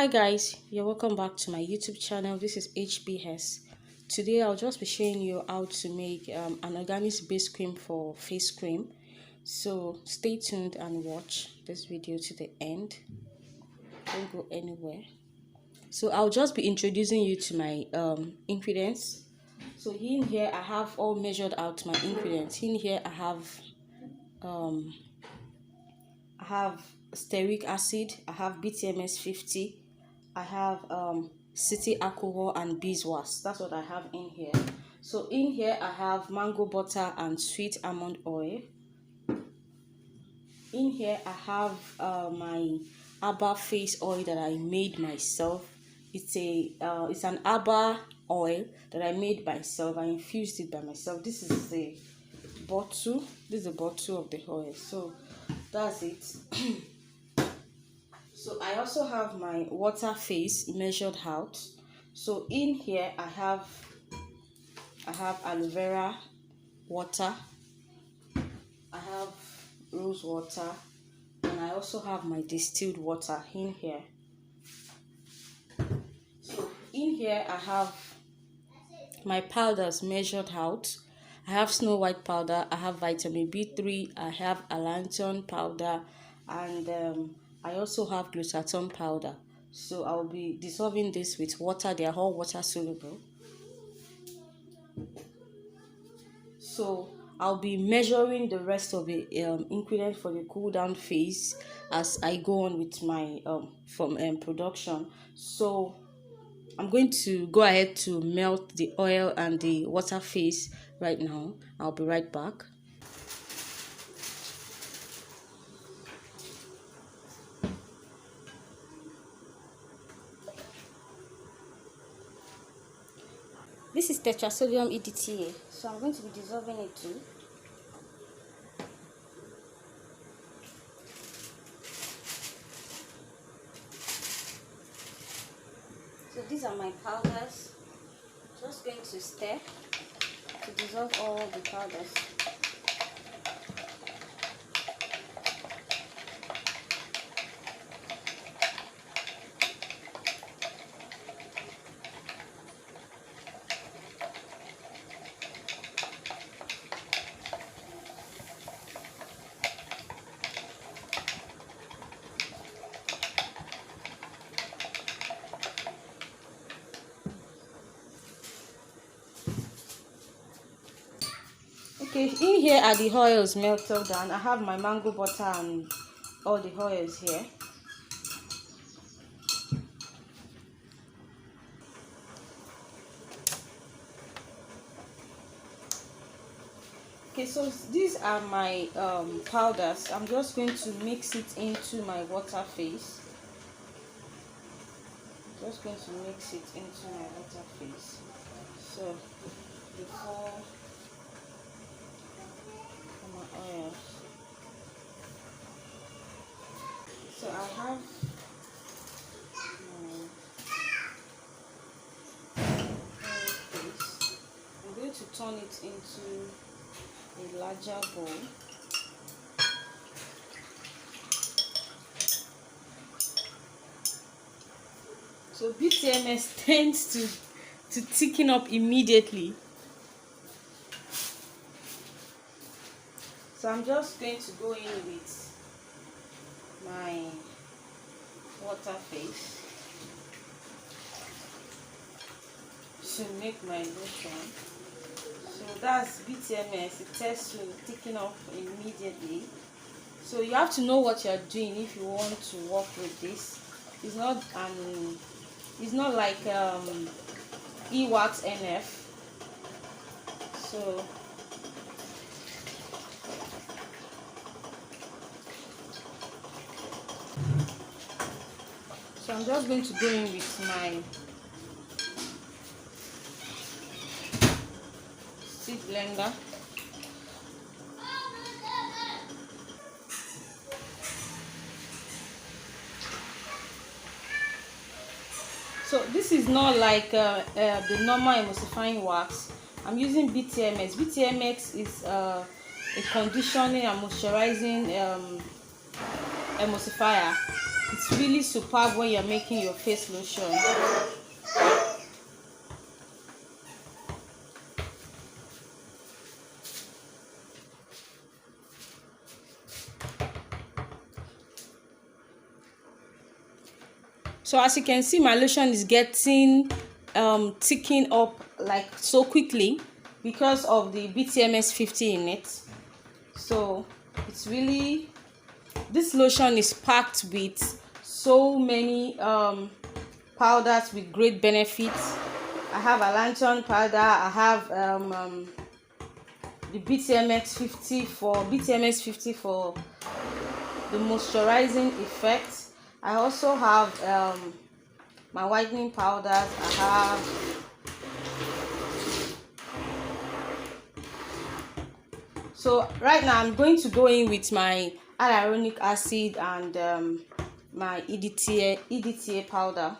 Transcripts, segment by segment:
Hi guys, you're welcome back to my YouTube channel. This is HBS. Today I'll just be showing you how to make an organic base cream for face cream. So stay tuned and watch this video to the end. Don't go anywhere. So I'll just be introducing you to my ingredients. So in here I have all measured out my ingredients. In here I have stearic acid, I have BTMS 50, I have city alcohol and beeswax. That's what I have in here. So in here I have mango butter and sweet almond oil. In here I have my Abba face oil that I made myself. It's an Abba oil that I made myself. I infused it by myself. This is the bottle. This is the bottle of the oil. So that's it. So I also have my water face measured out. So in here I have aloe vera water, I have rose water, and I also have my distilled water in here. So in here I have my powders measured out. I have Snow White powder, I have vitamin B3, I have allantoin powder, and I also have glutathione powder. So I'll be dissolving this with water. They are all water soluble. So I'll be measuring the rest of the ingredient for the cool down phase as I go on with my production. So I'm going to go ahead to melt the oil and the water phase right now. I'll be right back. This is tetrasodium EDTA, so I'm going to be dissolving it too. So these are my powders. Just going to stir to dissolve all the powders. Okay, in here are the oils melted down. I have my mango butter and all the oils here. Okay, so these are my powders. I'm just going to mix it into my water phase. Just going to mix it into my water phase. So before my oils. So I have my oil phase. I'm going to turn it into a larger bowl. So BTMS tends to thicken up immediately. So I'm just going to go in with my water phase to make my lotion. So that's BTMS. It tends to thicken up immediately. So you have to know what you're doing if you want to work with this. It's not like EWAX NF. So I'm just going to go in with my seed blender. So this is not like the normal emulsifying wax. I'm using BTMS. BTMS is a conditioning and moisturizing emulsifier. It's really superb when you're making your face lotion. So as you can see, my lotion is getting thickened up like so quickly because of the BTMS 50 in it. So it's really, this lotion is packed with so many powders with great benefits. I have a lantern powder. I have the BTMS 50 for the moisturizing effect. I also have my whitening powders. I have so right now I'm going to go in with my hyaluronic acid and my EDTA powder,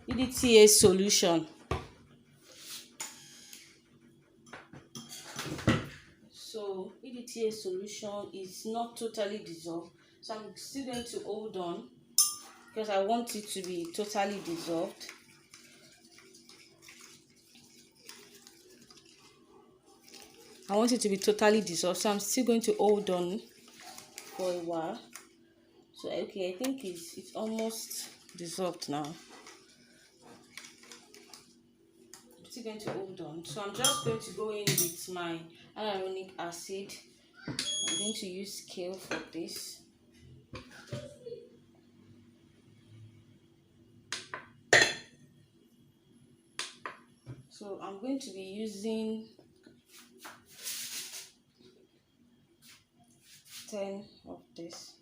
EDTA solution. So EDTA solution is not totally dissolved, so I'm still going to hold on because I want it to be totally dissolved. I want it to be totally dissolved, so I'm still going to hold on for a while. So okay, I think it's almost dissolved now. I'm still going to hold on. So I'm just going to go in with my hyaluronic acid. I'm going to use scale for this. So I'm going to be using 10 of this.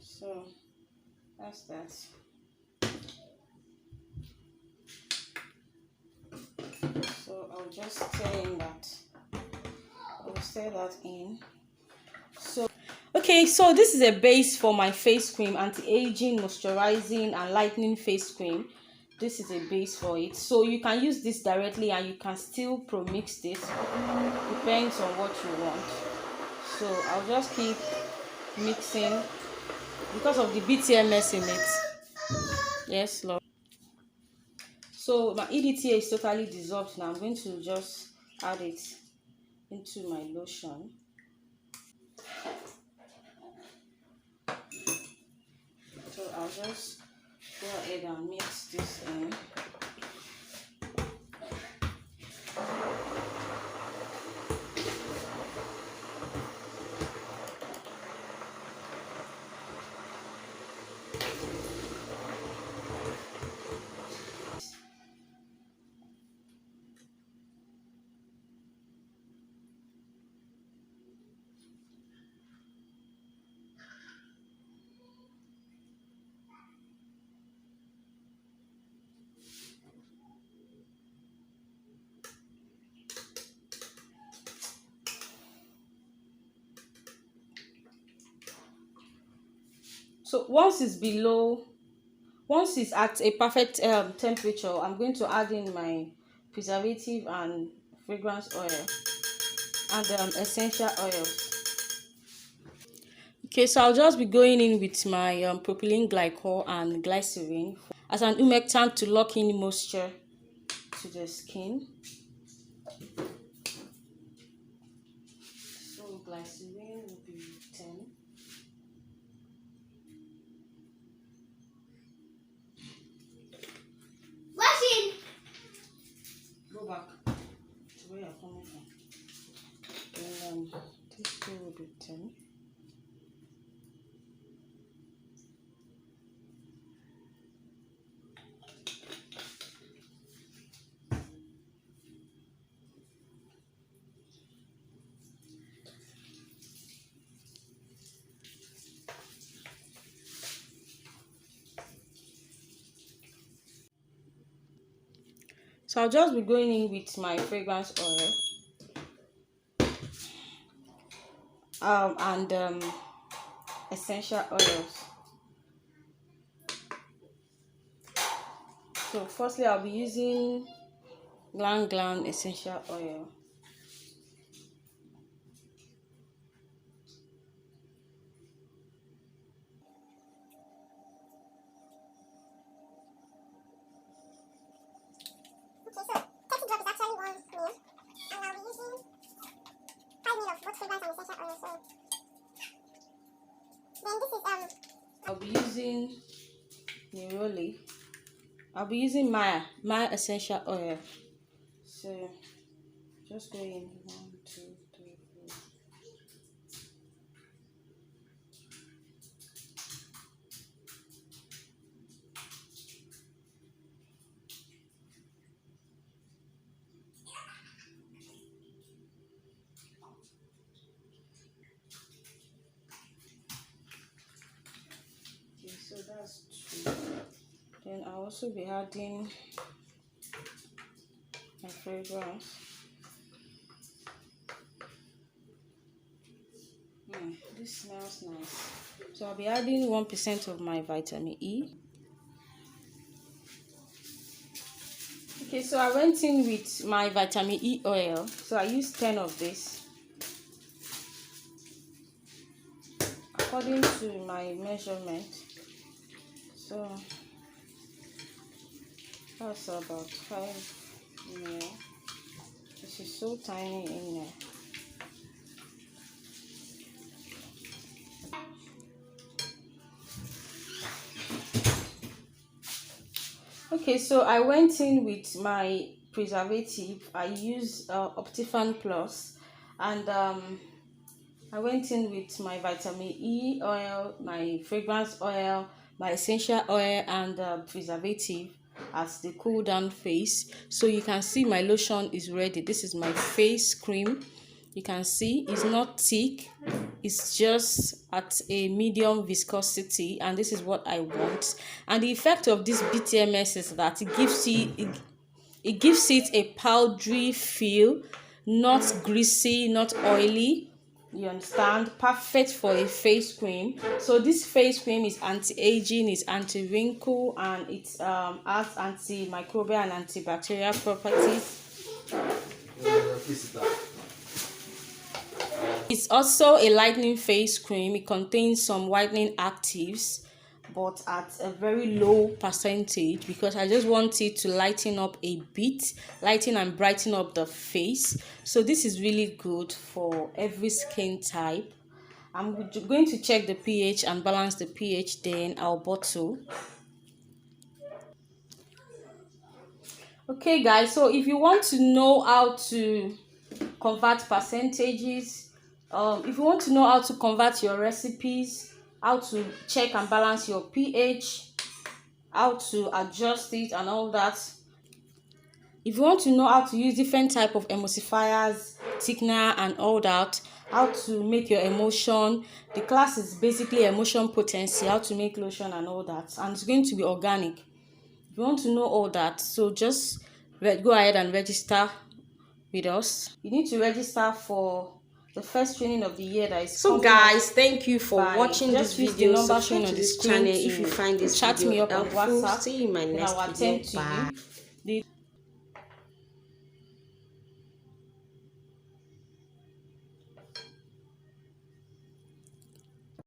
So that's that. So I'll just stir that in. So okay, so this is a base for my face cream, anti-aging, moisturizing and lightening face cream. This is a base for it, so you can use this directly and you can still pro-mix this, depends on what you want. So I'll just keep mixing because of the BTMS in it. Yes, Lord. So my EDTA is totally dissolved now. I'm going to just add it into my lotion. So I'll just go ahead and mix this in. So once it's at a perfect temperature, I'm going to add in my preservative and fragrance oil and essential oils. Okay, so I'll just be going in with my propylene glycol and glycerin as an humectant to lock in moisture to the skin. So glycerin will be 10. Go back to where you're coming from. Then this two will be 10. So I'll just be going in with my fragrance oil and essential oils. So firstly, I'll be using Glan essential oil. using neroli. I'll be using my essential oil. So just go in 1, 2, 3, 4. Okay, so that's 2. Then I'll also be adding my fragrance. This smells nice. So I'll be adding 1% of my vitamin E. Okay, so I went in with my vitamin E oil. So I used 10 of this, according to my measurement. So that's about 5 ml. This is so tiny in there. Okay, so I went in with my preservative. I used Optifan Plus, and I went in with my vitamin E oil, my fragrance oil, my essential oil, and preservative as the cool down face. So you can see my lotion is ready. This is my face cream. You can see it's not thick, it's just at a medium viscosity, and this is what I want. And the effect of this BTMS is that it gives it a powdery feel, not greasy, not oily. You understand? Perfect for a face cream. So this face cream is anti-aging, it's anti-wrinkle, and it has antimicrobial and antibacterial properties. It's also a lightening face cream. It contains some whitening actives, but at a very low percentage, because I just want it to lighten up a bit, lighten and brighten up the face. So this is really good for every skin type. I'm going to check the pH and balance the pH, then I'll bottle. Okay guys, so if you want to know how to convert percentages, if you want to know how to convert your recipes, how to check and balance your pH, how to adjust it and all that, if you want to know how to use different type of emulsifiers, thickener and all that, how to make your emulsion, the class is basically emulsion potency, how to make lotion and all that, and it's going to be organic. If you want to know all that, so just go ahead and register with us. You need to register for the first training of the year that is so guys, thank you for watching this video. Subscribe to this channel if you find this video helpful. See you in my next video. Bye.